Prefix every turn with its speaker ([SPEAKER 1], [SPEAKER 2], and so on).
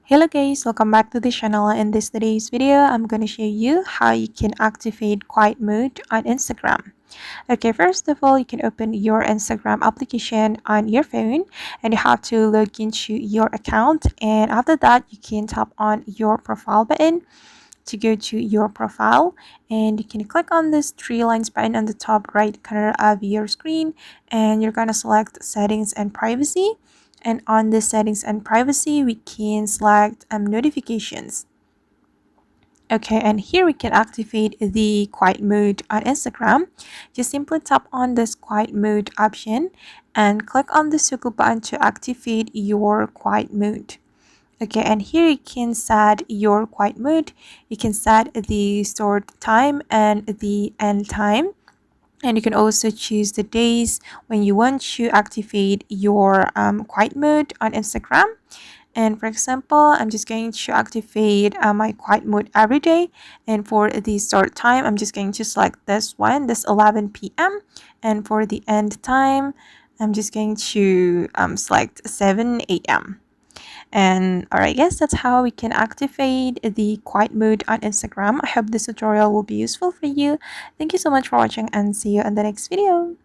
[SPEAKER 1] Hello guys, welcome back to the channel. In this today's video, I'm going to show you how you can activate quiet mode on Instagram. Okay, first of all, you can open your Instagram application on your phone and you have to log into your account, and after that you can tap on your profile button to go to your profile, and you can click on this three lines button on the top right corner of your screen, and you're going to select settings and privacy, and on the settings and privacy we can select notifications. Okay, and here we can activate the quiet mode on Instagram. Just simply tap on this quiet mode option and click on the circle button to activate your quiet mode. Okay, and here you can set your quiet mode. You can set the start time and the end time, and you can also choose the days when you want to activate your quiet mode on Instagram. And for example, I'm just going to activate my quiet mode every day, and for the start time I'm just going to select this one, this 11 p.m., and for the end time I'm just going to select 7 a.m. And alright guys, that's how we can activate the quiet mode on Instagram. I hope this tutorial will be useful for you. Thank you so much for watching and see you in the next video.